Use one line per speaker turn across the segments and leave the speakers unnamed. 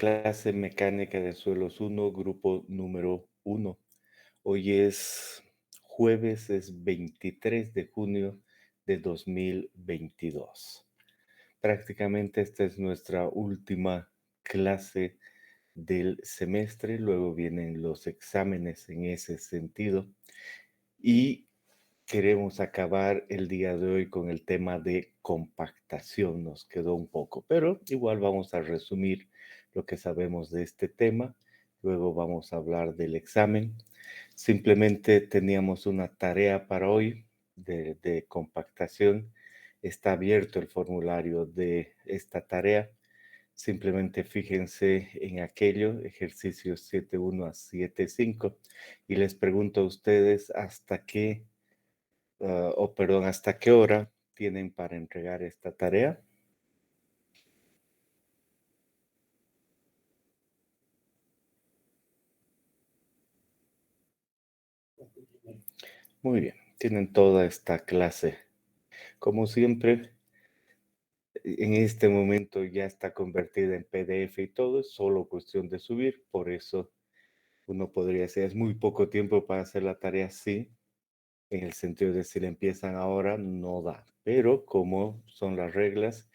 clase Mecánica de Suelos uno, grupo número uno. Hoy es jueves, es 23 de junio de 2022. Prácticamente esta es nuestra última clase del semestre, luego vienen los exámenes en ese sentido y queremos acabar el día de hoy con el tema de compactación. Nos quedó un poco, pero igual vamos a resumir lo que sabemos de este tema. Luego vamos a hablar del examen. Simplemente teníamos una tarea para hoy de compactación. Está abierto el formulario de esta tarea. Simplemente fíjense en aquello, ejercicios 7.1 a 7.5, y les pregunto a ustedes hasta qué hora tienen para entregar esta tarea. Muy bien, tienen toda esta clase. Como siempre, en este momento ya está convertida en PDF y todo, es solo cuestión de subir, por eso uno podría decir, es muy poco tiempo para hacer la tarea, sí, en el sentido de si la empiezan ahora, no da, pero como son las reglas,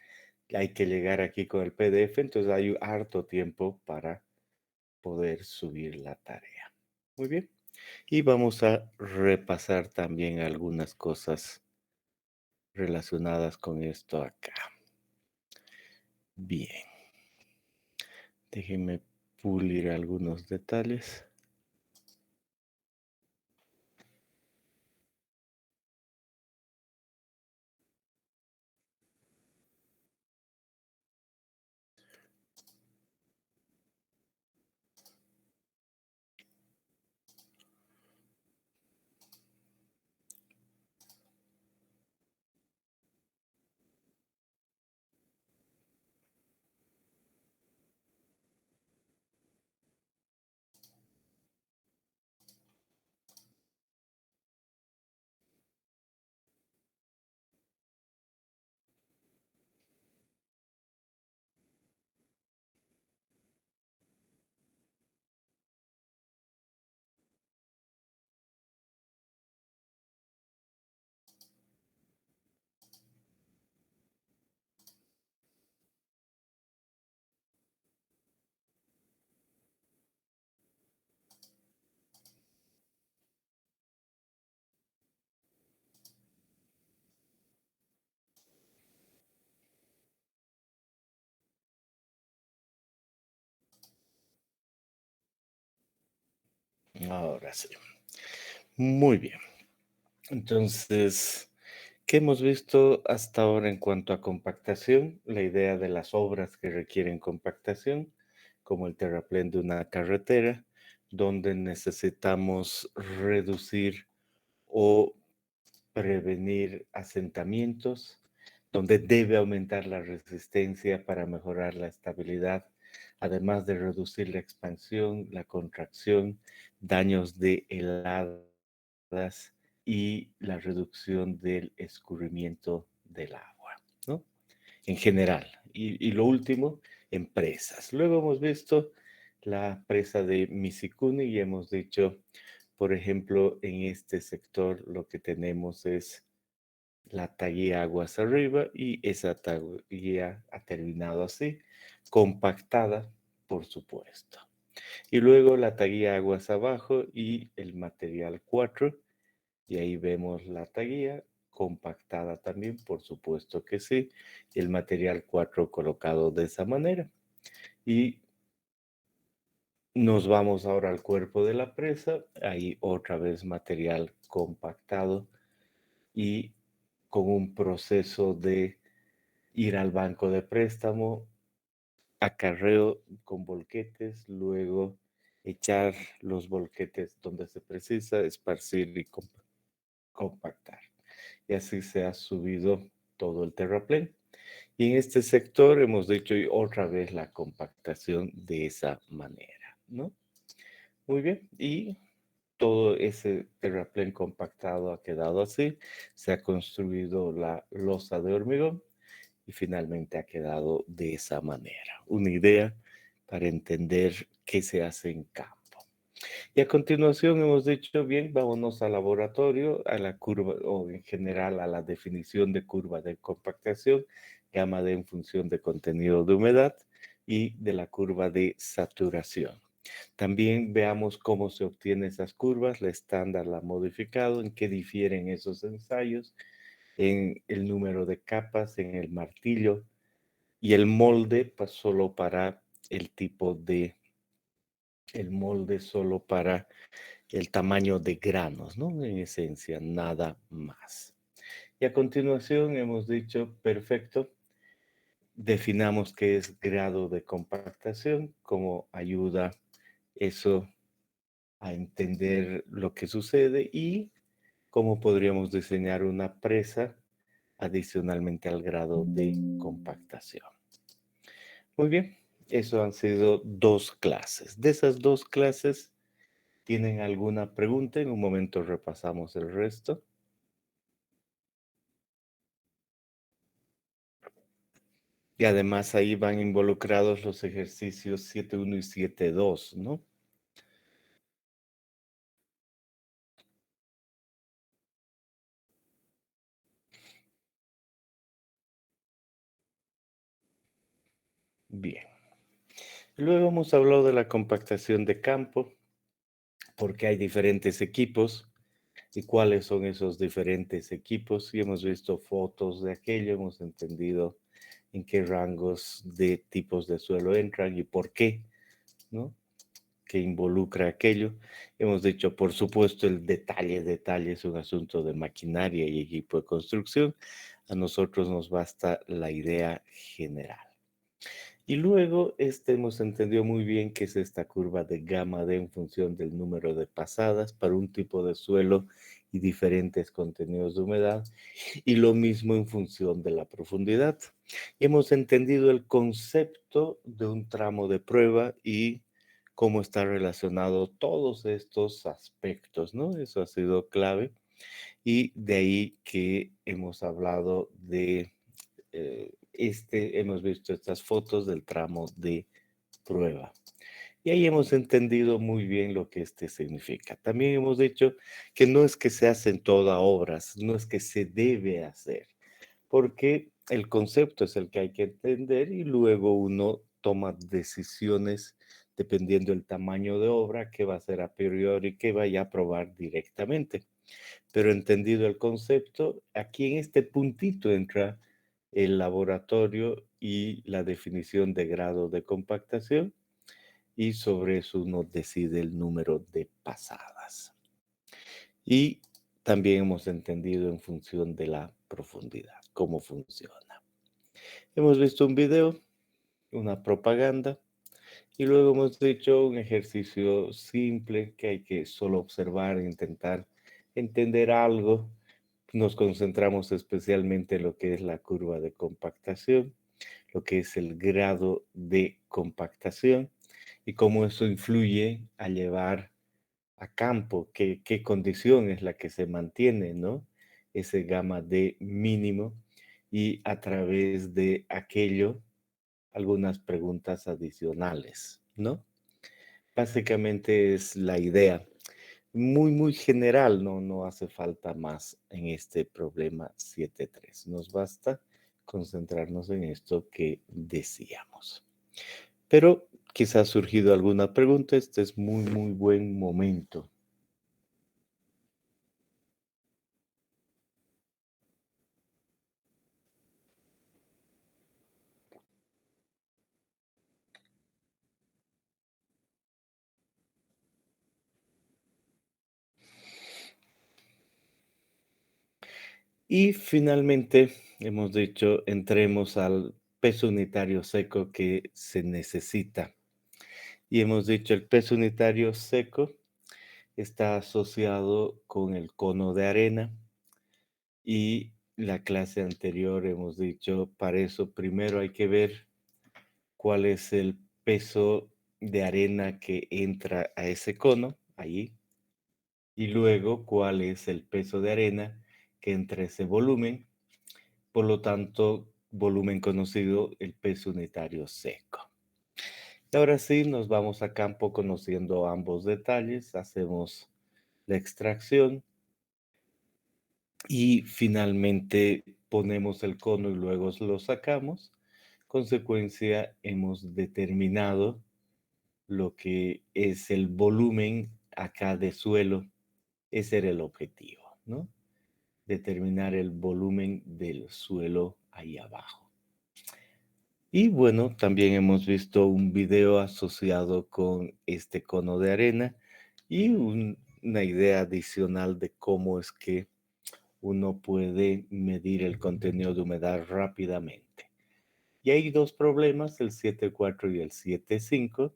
hay que llegar aquí con el PDF, entonces hay harto tiempo para poder subir la tarea. Muy bien. Y vamos a repasar también algunas cosas relacionadas con esto acá. Bien. Déjenme pulir algunos detalles. Ahora sí. Muy bien. Entonces, ¿qué hemos visto hasta ahora en cuanto a compactación? La idea de las obras que requieren compactación, como el terraplén de una carretera, donde necesitamos reducir o prevenir asentamientos, donde debe aumentar la resistencia para mejorar la estabilidad, además de reducir la expansión, la contracción, daños de heladas y la reducción del escurrimiento del agua, ¿no? En general. Y lo último, empresas. Luego hemos visto la presa de Misikuni y hemos dicho, por ejemplo, en este sector lo que tenemos es la taguía aguas arriba y esa taguía ha terminado así, compactada, por supuesto. Y luego la taguía aguas abajo y el material 4 y ahí vemos la taguía compactada también, por supuesto que sí, el material 4 colocado de esa manera. Y nos vamos ahora al cuerpo de la presa, ahí otra vez material compactado y con un proceso de ir al banco de préstamo, acarreo con volquetes, luego echar los volquetes donde se precisa, esparcir y compactar. Y así se ha subido todo el terraplén. Y en este sector hemos dicho otra vez la compactación de esa manera, ¿no? Muy bien. Y todo ese terraplén compactado ha quedado así. Se ha construido la losa de hormigón y finalmente ha quedado de esa manera. Una idea para entender qué se hace en campo. Y a continuación hemos dicho, bien, vámonos al laboratorio, a la curva o en general a la definición de curva de compactación, gamma D en función de contenido de humedad y de la curva de saturación. También veamos cómo se obtienen esas curvas, la estándar, la modificado, en qué difieren esos ensayos, en el número de capas, en el martillo y el molde, pues solo para el tipo de, el molde solo para el tamaño de granos, ¿no? En esencia, nada más. Y a continuación hemos dicho, perfecto, definamos qué es grado de compactación, cómo ayuda eso a entender lo que sucede y cómo podríamos diseñar una presa adicionalmente al grado de compactación. Muy bien, eso han sido dos clases. De esas dos clases, ¿tienen alguna pregunta? En un momento repasamos el resto. Y además ahí van involucrados los ejercicios 7.1 y 7.2, ¿no? Bien. Luego hemos hablado de la compactación de campo, porque hay diferentes equipos y cuáles son esos diferentes equipos. Y hemos visto fotos de aquello, hemos entendido en qué rangos de tipos de suelo entran y por qué, ¿no? Que involucra aquello. Hemos dicho, por supuesto, el detalle es un asunto de maquinaria y equipo de construcción. A nosotros nos basta la idea general. Y luego hemos entendido muy bien qué es esta curva de gamma D en función del número de pasadas para un tipo de suelo y diferentes contenidos de humedad, y lo mismo en función de la profundidad. Y hemos entendido el concepto de un tramo de prueba y cómo está relacionado todos estos aspectos, ¿no? Eso ha sido clave. Y de ahí que hemos hablado de hemos visto estas fotos del tramo de prueba. Y ahí hemos entendido muy bien lo que este significa. También hemos dicho que no es que se hacen todas obras, no es que se debe hacer, porque el concepto es el que hay que entender y luego uno toma decisiones dependiendo del tamaño de obra, que va a ser a priori, que vaya a probar directamente. Pero entendido el concepto, aquí en este puntito entra el laboratorio y la definición de grado de compactación, y sobre eso uno decide el número de pasadas. Y también hemos entendido en función de la profundidad cómo funciona. Hemos visto un video, una propaganda, y luego hemos hecho un ejercicio simple que hay que solo observar e intentar entender algo. Nos concentramos especialmente en lo que es la curva de compactación, lo que es el grado de compactación y cómo eso influye a llevar a campo, qué condición es la que se mantiene, ¿no? Ese gamma D mínimo, y a través de aquello algunas preguntas adicionales, ¿no? Básicamente es la idea. Muy, muy general, no hace falta más en este problema 7.3. Nos basta concentrarnos en esto que decíamos. Pero quizás ha surgido alguna pregunta, este es muy, muy buen momento. Y finalmente, hemos dicho, entremos al peso unitario seco que se necesita. Y hemos dicho, el peso unitario seco está asociado con el cono de arena, y la clase anterior hemos dicho, para eso primero hay que ver cuál es el peso de arena que entra a ese cono, ahí, y luego cuál es el peso de arena que entra a ese volumen, por lo tanto, volumen conocido, el peso unitario seco. Ahora sí, nos vamos a campo conociendo ambos detalles, hacemos la extracción y finalmente ponemos el cono y luego lo sacamos. Consecuencia, hemos determinado lo que es el volumen acá de suelo. Ese era el objetivo, ¿no? Determinar el volumen del suelo ahí abajo. Y bueno, también hemos visto un video asociado con este cono de arena y una idea adicional de cómo es que uno puede medir el contenido de humedad rápidamente. Y hay dos problemas, el 7.4 y el 7.5,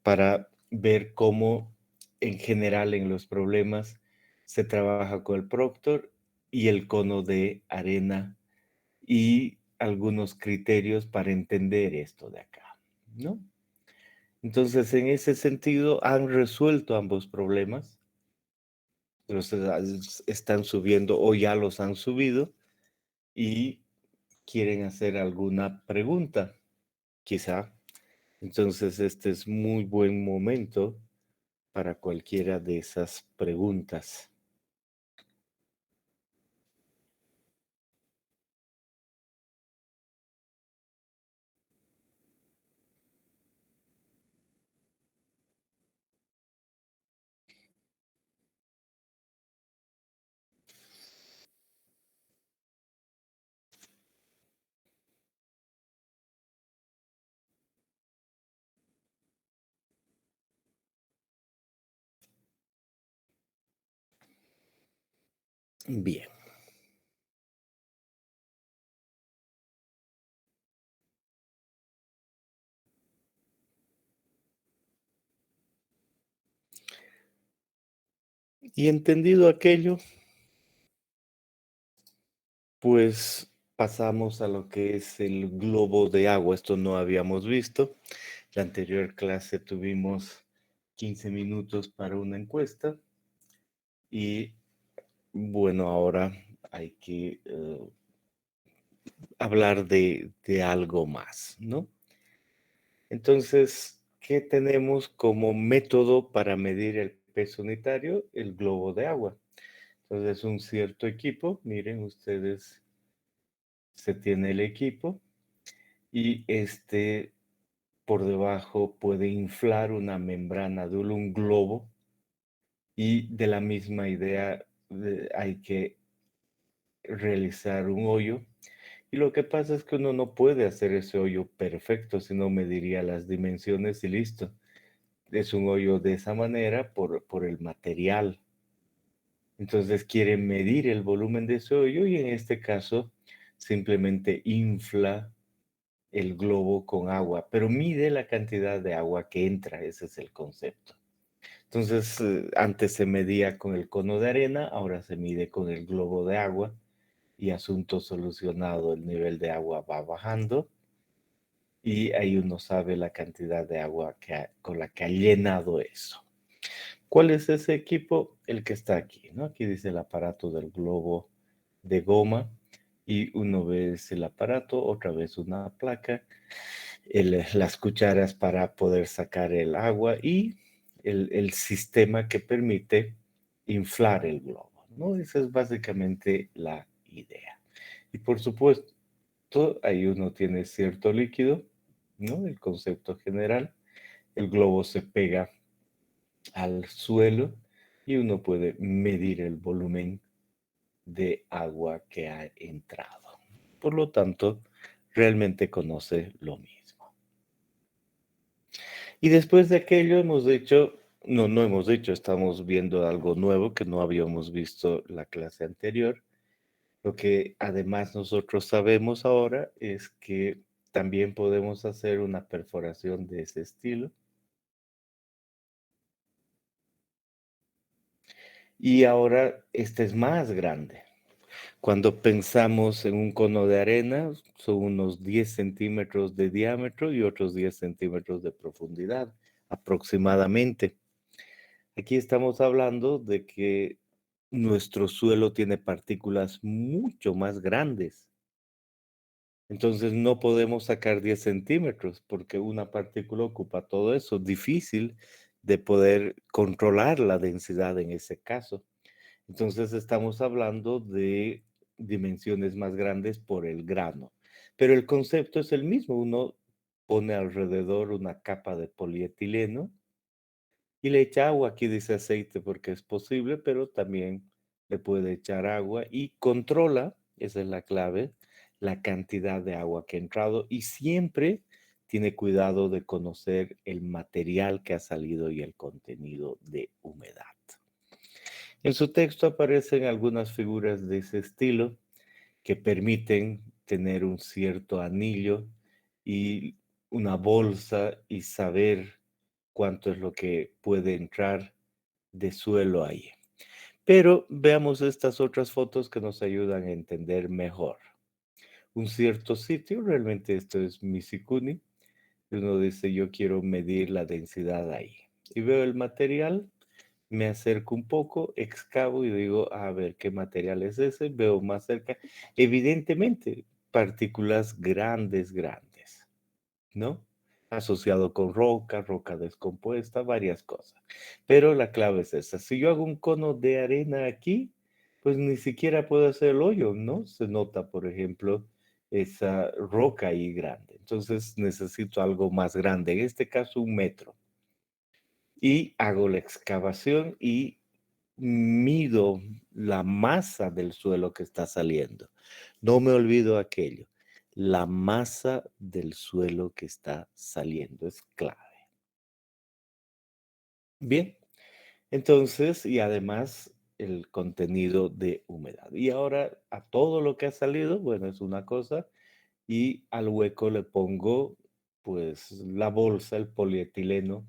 para ver cómo en general en los problemas se trabaja con el Proctor y el cono de arena y algunos criterios para entender esto de acá, ¿no? Entonces, en ese sentido, han resuelto ambos problemas. Los están subiendo o ya los han subido y quieren hacer alguna pregunta, quizá. Entonces, este es muy buen momento para cualquiera de esas preguntas. Bien. Y entendido aquello, pues pasamos a lo que es el globo de agua. Esto no habíamos visto. La anterior clase tuvimos 15 minutos para una encuesta y bueno, ahora hay que hablar de algo más, ¿no? Entonces, ¿qué tenemos como método para medir el peso unitario? El globo de agua. Entonces, un cierto equipo, miren ustedes, se tiene el equipo y este por debajo puede inflar una membrana de un globo y de la misma idea hay que realizar un hoyo. Y lo que pasa es que uno no puede hacer ese hoyo perfecto, sino mediría las dimensiones y listo. Es un hoyo de esa manera por el material. Entonces quiere medir el volumen de ese hoyo y en este caso simplemente infla el globo con agua, pero mide la cantidad de agua que entra, ese es el concepto. Entonces, antes se medía con el cono de arena, ahora se mide con el globo de agua y asunto solucionado, el nivel de agua va bajando y ahí uno sabe la cantidad de agua con la que ha llenado eso. ¿Cuál es ese equipo? El que está aquí, ¿no? Aquí dice el aparato del globo de goma y uno ve el aparato, otra vez una placa, las cucharas para poder sacar el agua y el sistema que permite inflar el globo, ¿no? Esa es básicamente la idea. Y por supuesto, ahí uno tiene cierto líquido, ¿no? El concepto general. El globo se pega al suelo y uno puede medir el volumen de agua que ha entrado. Por lo tanto, realmente conoce lo mismo. Y después de aquello hemos dicho, no, no hemos dicho, estamos viendo algo nuevo que no habíamos visto la clase anterior. Lo que además nosotros sabemos ahora es que también podemos hacer una perforación de ese estilo. Y ahora este es más grande. Cuando pensamos en un cono de arena, son unos 10 centímetros de diámetro y otros 10 centímetros de profundidad, aproximadamente. Aquí estamos hablando de que nuestro suelo tiene partículas mucho más grandes. Entonces no podemos sacar 10 centímetros porque una partícula ocupa todo eso. Difícil de poder controlar la densidad en ese caso. Entonces estamos hablando de dimensiones más grandes por el grano. Pero el concepto es el mismo. Uno pone alrededor una capa de polietileno y le echa agua. Aquí dice aceite porque es posible, pero también le puede echar agua y controla, esa es la clave, la cantidad de agua que ha entrado y siempre tiene cuidado de conocer el material que ha salido y el contenido de humedad. En su texto aparecen algunas figuras de ese estilo que permiten tener un cierto anillo y una bolsa y saber cuánto es lo que puede entrar de suelo ahí. Pero veamos estas otras fotos que nos ayudan a entender mejor. Un cierto sitio, realmente esto es Misikuni, y uno dice yo quiero medir la densidad ahí. Y veo el material, me acerco un poco, excavo y digo, a ver qué material es ese, veo más cerca. Evidentemente, partículas grandes, grandes. ¿No? Asociado con roca, roca descompuesta, varias cosas. Pero la clave es esa. Si yo hago un cono de arena aquí, pues ni siquiera puedo hacer el hoyo, ¿no? Se nota, por ejemplo, esa roca ahí grande. Entonces necesito algo más grande, en este caso 1 metro. Y hago la excavación y mido la masa del suelo que está saliendo. No me olvido aquello. La masa del suelo que está saliendo es clave. Bien, entonces, y además el contenido de humedad. Y ahora a todo lo que ha salido, bueno, es una cosa, y al hueco le pongo pues la bolsa, el polietileno.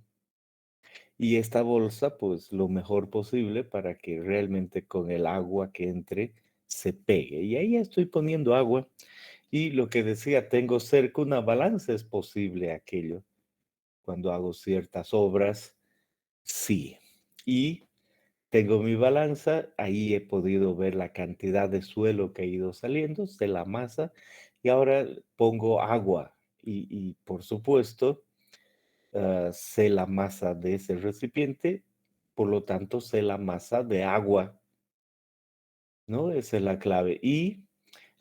Y esta bolsa, pues lo mejor posible para que realmente con el agua que entre se pegue. Y ahí estoy poniendo agua. Y lo que decía, tengo cerca una balanza, es posible aquello. Cuando hago ciertas obras, sí. Y tengo mi balanza, ahí he podido ver la cantidad de suelo que ha ido saliendo de la masa. Y ahora pongo agua. Y por supuesto, sé la masa de ese recipiente, por lo tanto sé la masa de agua, ¿no? Esa es la clave. Y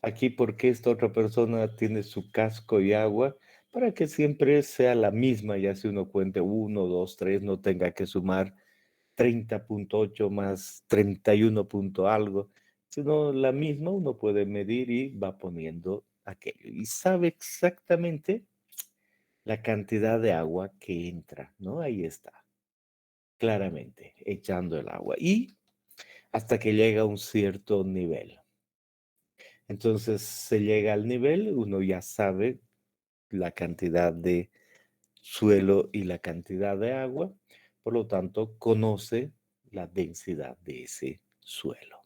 aquí, ¿por qué esta otra persona tiene su casco y agua? Para que siempre sea la misma, ya si uno cuente 1, 2, 3, no tenga que sumar 30,8 más 31 punto algo, sino la misma, uno puede medir y va poniendo aquello. Y sabe exactamente la cantidad de agua que entra, ¿no? Ahí está. Claramente, echando el agua y hasta que llega a un cierto nivel. Entonces se llega al nivel, uno ya sabe la cantidad de suelo y la cantidad de agua, por lo tanto conoce la densidad de ese suelo.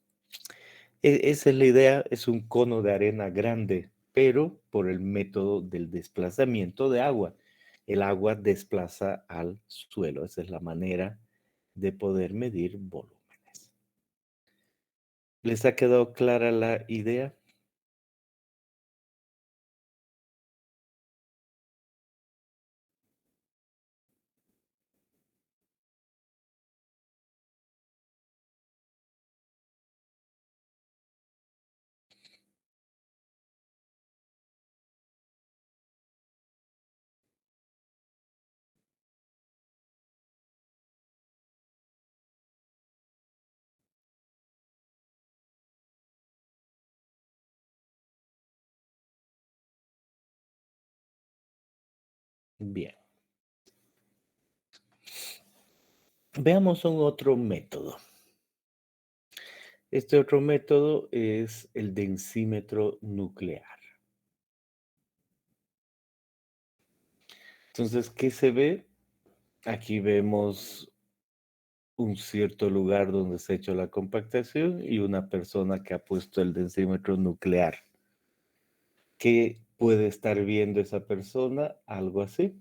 Esa es la idea, es un cono de arena grande, pero por el método del desplazamiento de agua. El agua desplaza al suelo, esa es la manera de poder medir volúmenes. ¿Les ha quedado clara la idea? Bien. Veamos un otro método. Este otro método es el densímetro nuclear. Entonces, ¿qué se ve? Aquí vemos un cierto lugar donde se ha hecho la compactación y una persona que ha puesto el densímetro nuclear. ¿Qué puede estar viendo esa persona? Algo así.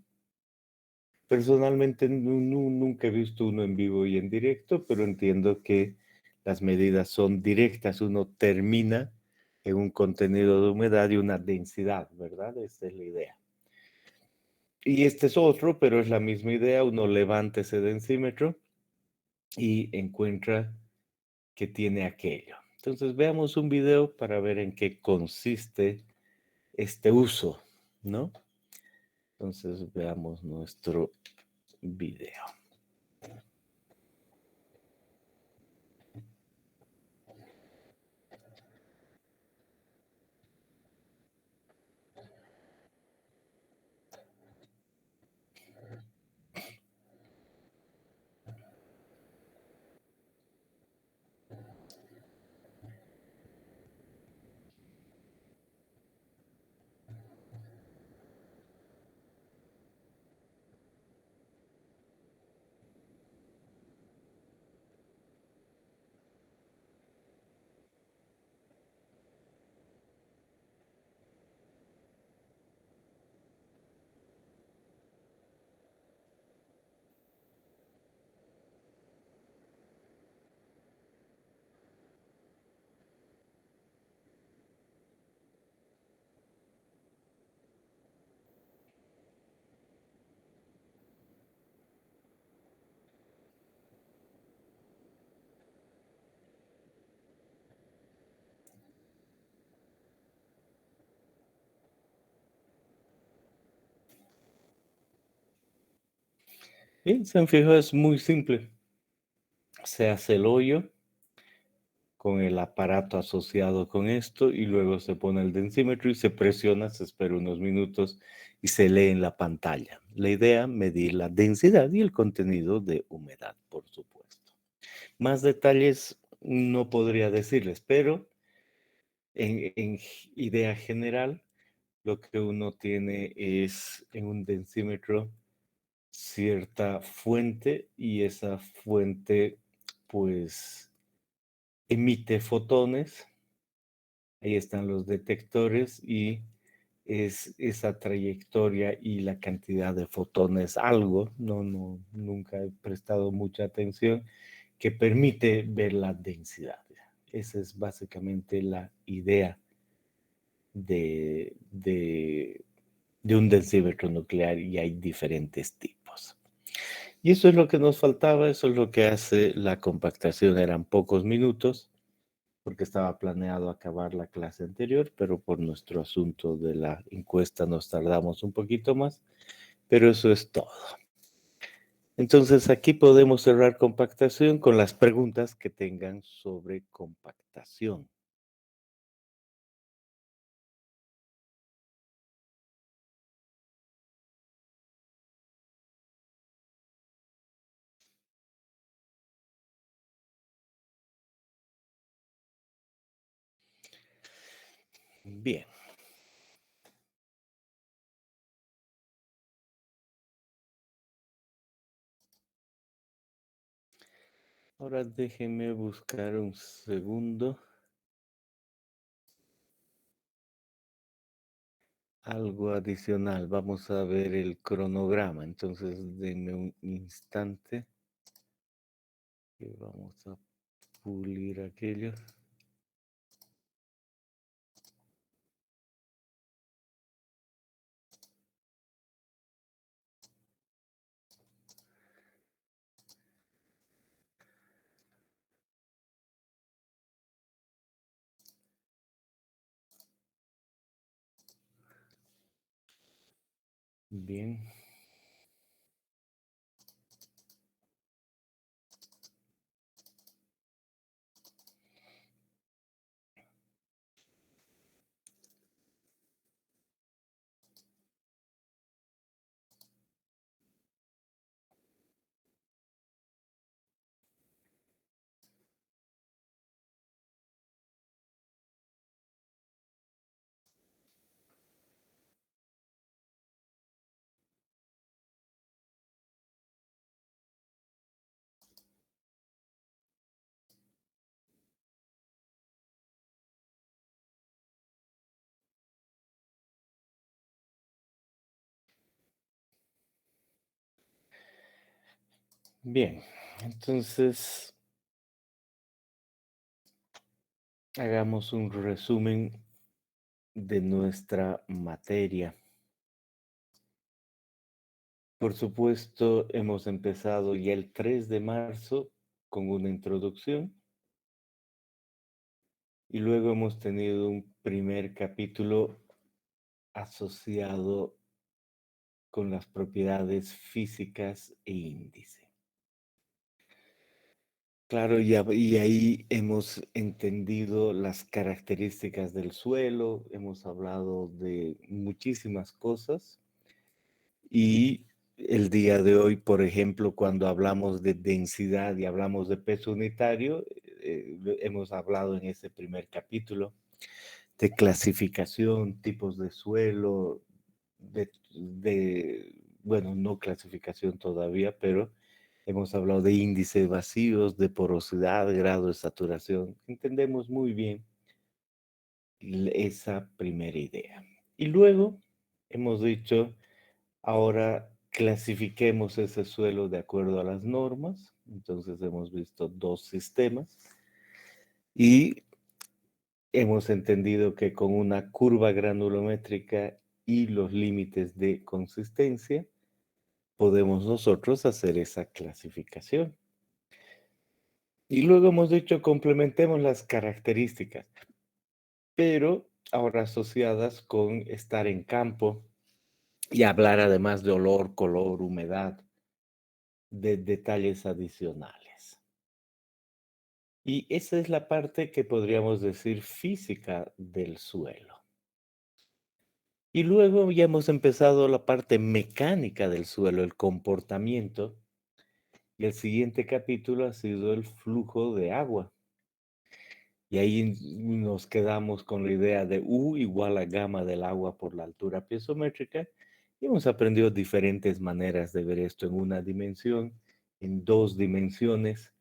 Personalmente nunca he visto uno en vivo y en directo, pero entiendo que las medidas son directas. Uno termina en un contenido de humedad y una densidad, ¿verdad? Esta es la idea. Y este es otro, pero es la misma idea. Uno levanta ese densímetro y encuentra que tiene aquello. Entonces veamos un video para ver en qué consiste este uso, ¿no? Entonces veamos nuestro video. Bien, se han fijado, es muy simple. Se hace el hoyo con el aparato asociado con esto y luego se pone el densímetro y se presiona, se espera unos minutos y se lee en la pantalla. La idea, medir la densidad y el contenido de humedad, por supuesto. Más detalles no podría decirles, pero en idea general, lo que uno tiene es en un densímetro cierta fuente y esa fuente pues emite fotones. Ahí están los detectores y es esa trayectoria y la cantidad de fotones, algo, nunca he prestado mucha atención, que permite ver la densidad. Esa es básicamente la idea de un densímetro nuclear y hay diferentes tipos. Y eso es lo que nos faltaba, eso es lo que hace la compactación. Eran pocos minutos porque estaba planeado acabar la clase anterior, pero por nuestro asunto de la encuesta nos tardamos un poquito más, pero eso es todo. Entonces aquí podemos cerrar compactación con las preguntas que tengan sobre compactación. Bien, ahora déjenme buscar un segundo algo adicional. Vamos a ver el cronograma. Entonces denme un instante que vamos a pulir aquello. Bien, bien. Entonces, hagamos un resumen de nuestra materia. Por supuesto, hemos empezado ya el 3 de marzo con una introducción y luego hemos tenido un primer capítulo asociado con las propiedades físicas e índice. Claro, y ahí hemos entendido las características del suelo, hemos hablado de muchísimas cosas y el día de hoy, por ejemplo, cuando hablamos de densidad y hablamos de peso unitario, hemos hablado en ese primer capítulo de clasificación, tipos de suelo, bueno, no clasificación todavía, pero hemos hablado de índices vacíos, de porosidad, grado de saturación. Entendemos muy bien esa primera idea. Y luego hemos dicho, ahora clasifiquemos ese suelo de acuerdo a las normas. Entonces hemos visto dos sistemas y hemos entendido que con una curva granulométrica y los límites de consistencia, podemos nosotros hacer esa clasificación. Y luego hemos dicho, complementemos las características, pero ahora asociadas con estar en campo y hablar además de olor, color, humedad, de detalles adicionales. Y esa es la parte que podríamos decir física del suelo. Y luego ya hemos empezado la parte mecánica del suelo, el comportamiento. Y el siguiente capítulo ha sido el flujo de agua. Y ahí nos quedamos con la idea de U igual a gamma del agua por la altura piezométrica. Y hemos aprendido diferentes maneras de ver esto en una dimensión, en dos dimensiones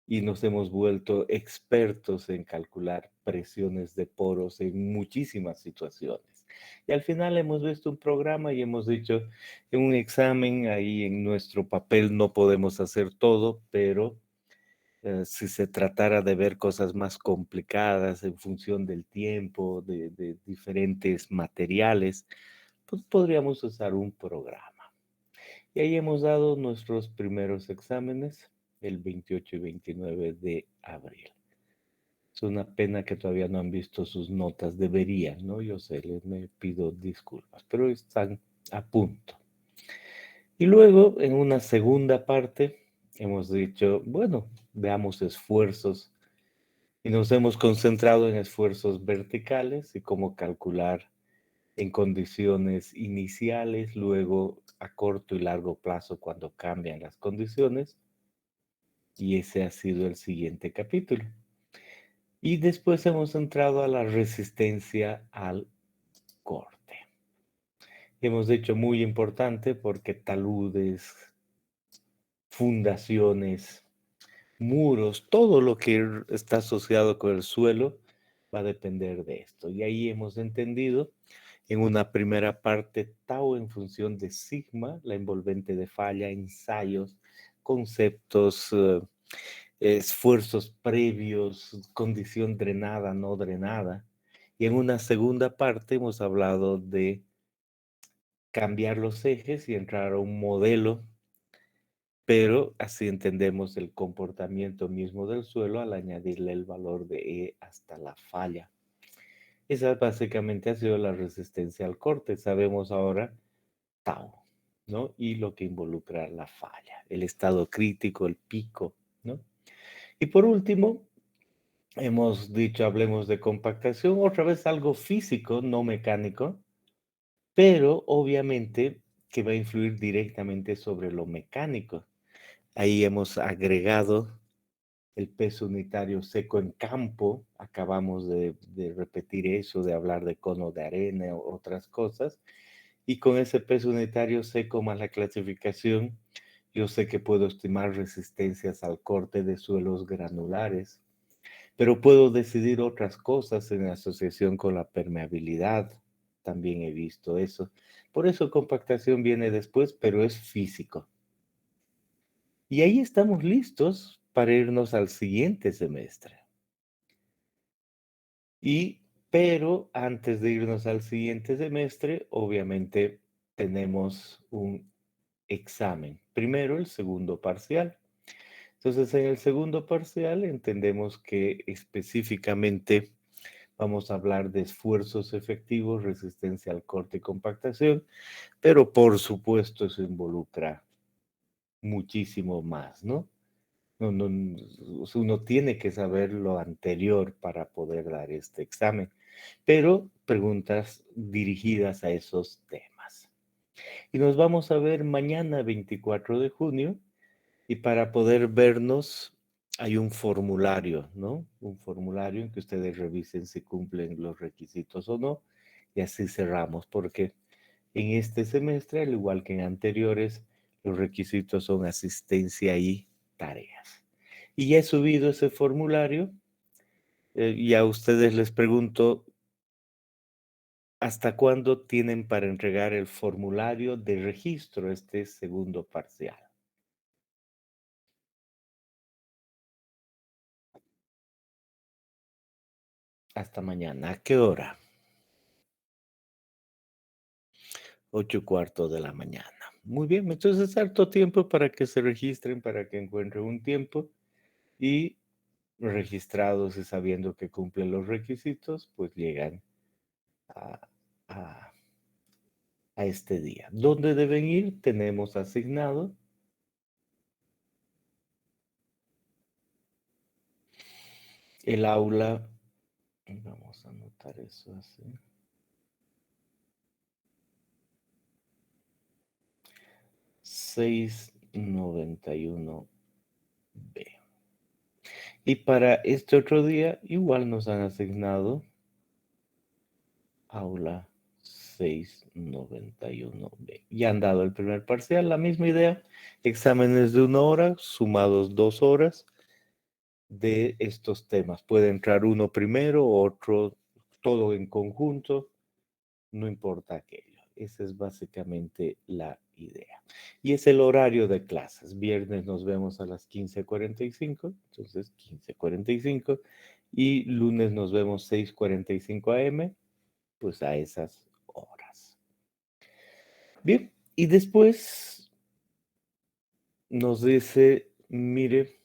y nos hemos vuelto expertos en calcular presiones de poros en muchísimas situaciones. Y al final hemos visto un programa y hemos dicho, en un examen, ahí en nuestro papel no podemos hacer todo, pero si se tratara de ver cosas más complicadas en función del tiempo, de diferentes materiales, pues podríamos usar un programa. Y ahí hemos dado nuestros primeros exámenes el 28 y 29 de abril. Es una pena que todavía no han visto sus notas, deberían, ¿no? Yo sé, les me pido disculpas, pero están a punto. Y luego, en una segunda parte, hemos dicho, bueno, veamos esfuerzos y nos hemos concentrado en esfuerzos verticales y cómo calcular en condiciones iniciales, luego a corto y largo plazo cuando cambian las condiciones. Y ese ha sido el siguiente capítulo. Y después hemos entrado a la resistencia al corte. Hemos dicho muy importante porque taludes, fundaciones, muros, todo lo que está asociado con el suelo va a depender de esto. Y ahí hemos entendido en una primera parte tau en función de sigma, la envolvente de falla, ensayos, conceptos, esfuerzos previos, condición drenada, no drenada. Y en una segunda parte hemos hablado de cambiar los ejes y entrar a un modelo, pero así entendemos el comportamiento mismo del suelo al añadirle el valor de E hasta la falla. Esa básicamente ha sido la resistencia al corte. Sabemos ahora tau, ¿no? Y lo que involucra la falla, el estado crítico, el pico, ¿no? Y por último, hemos dicho, hablemos de compactación, otra vez algo físico, no mecánico, pero obviamente que va a influir directamente sobre lo mecánico. Ahí hemos agregado el peso unitario seco en campo, acabamos de repetir eso, de hablar de cono de arena o otras cosas, y con ese peso unitario seco más la clasificación, yo sé que puedo estimar resistencias al corte de suelos granulares, pero puedo decidir otras cosas en asociación con la permeabilidad. También he visto eso. Por eso compactación viene después, pero es físico. Y ahí estamos listos para irnos al siguiente semestre. Pero antes de irnos al siguiente semestre, obviamente tenemos un examen. Primero, el segundo parcial. Entonces, en el segundo parcial entendemos que específicamente vamos a hablar de esfuerzos efectivos, resistencia al corte y compactación, pero por supuesto eso involucra muchísimo más, ¿no? Uno tiene que saber lo anterior para poder dar este examen, pero preguntas dirigidas a esos temas. Y nos vamos a ver mañana, 24 de junio, y para poder vernos hay un formulario, ¿no? Un formulario en que ustedes revisen si cumplen los requisitos o no, y así cerramos, porque en este semestre, al igual que en anteriores, los requisitos son asistencia y tareas. Y ya he subido ese formulario y a ustedes les pregunto, ¿hasta cuándo tienen para entregar el formulario de registro este segundo parcial? Hasta mañana. ¿A qué hora? 8:15 de la mañana. Muy bien, entonces harto tiempo para que se registren, para que encuentren un tiempo y registrados y sabiendo que cumplen los requisitos, pues llegan a, a- a este día. ¿Dónde deben ir? Tenemos asignado el aula. Vamos a anotar eso así. 691B. Y para este otro día, igual nos han asignado aula 691B. Ya han dado el primer parcial, la misma idea. Exámenes de 1 hora, sumados 2 horas de estos temas. Puede entrar uno primero, otro, todo en conjunto, no importa aquello. Esa es básicamente la idea. Y es el horario de clases. Viernes nos vemos a las 15:45, entonces 15:45. Y lunes nos vemos 6:45 AM, pues a esas horas. Bien, y después nos dice, mire,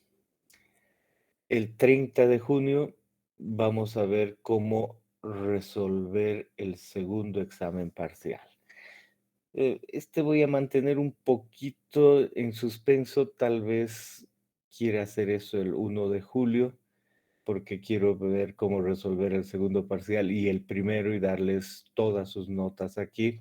el 30 de junio vamos a ver cómo resolver el segundo examen parcial. Este voy a mantener un poquito en suspenso, tal vez quiera hacer eso el 1 de julio, porque quiero ver cómo resolver el segundo parcial y el primero y darles todas sus notas aquí.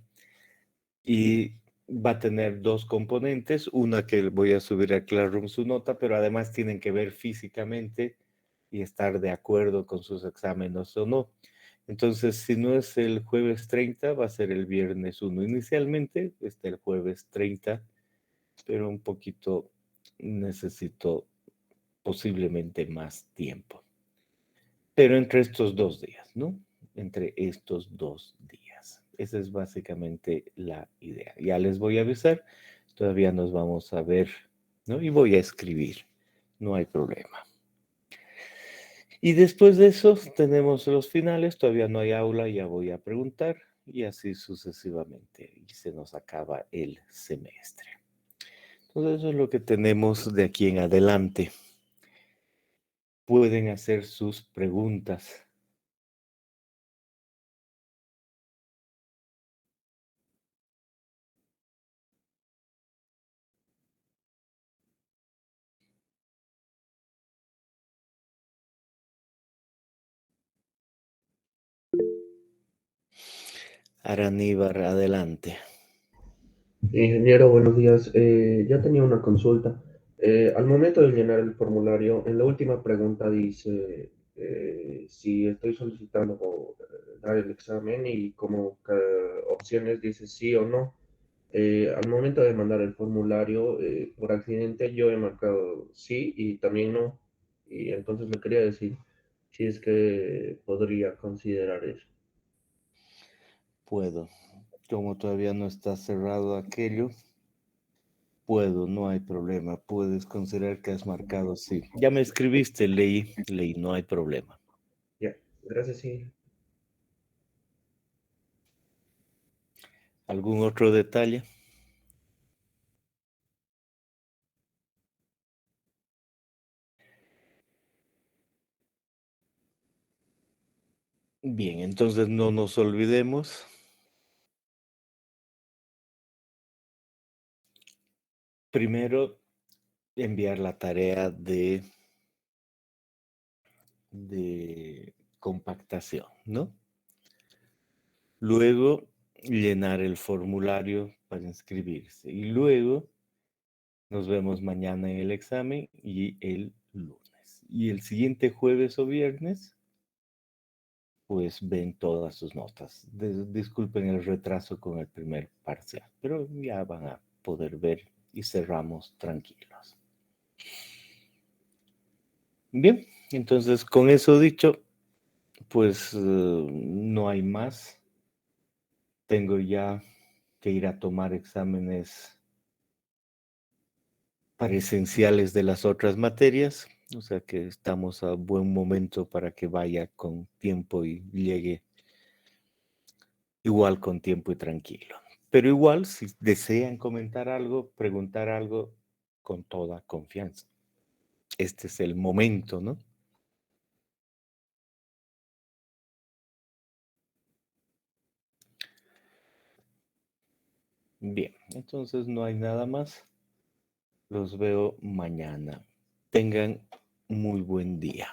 Y va a tener dos componentes, una que voy a subir a Classroom su nota, pero además tienen que ver físicamente y estar de acuerdo con sus exámenes o no. Entonces, si no es el jueves 30, va a ser el viernes 1. Inicialmente está el jueves 30, pero un poquito necesito posiblemente más tiempo. Pero entre estos 2 días, ¿no? Entre estos 2 días. Esa es básicamente la idea. Ya les voy a avisar, todavía nos vamos a ver, ¿no? Y voy a escribir, no hay problema. Y después de eso tenemos los finales, todavía no hay aula, ya voy a preguntar y así sucesivamente. Y se nos acaba el semestre. Entonces eso es lo que tenemos de aquí en adelante. Pueden hacer sus preguntas. Araníbar, adelante.
Ingeniero, buenos días. Ya tenía una consulta. Al momento de llenar el formulario, en la última pregunta dice si estoy solicitando dar el examen y como opciones dice sí o no. Al momento de mandar el formulario, por accidente yo he marcado sí y también no. Y entonces le quería decir si es que podría considerar eso.
Puedo. Como todavía no está cerrado aquello, puedo, no hay problema. Puedes considerar que has marcado sí. Ya me escribiste, leí, no hay problema.
Ya. Gracias, sí.
¿Algún otro detalle? Bien, entonces no nos olvidemos. Primero, enviar la tarea de compactación, ¿no? Luego, llenar el formulario para inscribirse. Y luego, nos vemos mañana en el examen y el lunes. Y el siguiente jueves o viernes, pues ven todas sus notas. Disculpen el retraso con el primer parcial, pero ya van a poder ver y cerramos tranquilos. Bien, entonces con eso dicho, pues no hay más. Tengo ya que ir a tomar exámenes presenciales de las otras materias, o sea que estamos a buen momento para que vaya con tiempo y llegue igual con tiempo y tranquilo. Pero igual, si desean comentar algo, preguntar algo, con toda confianza. Este es el momento, ¿no? Bien, entonces no hay nada más. Los veo mañana. Tengan muy buen día.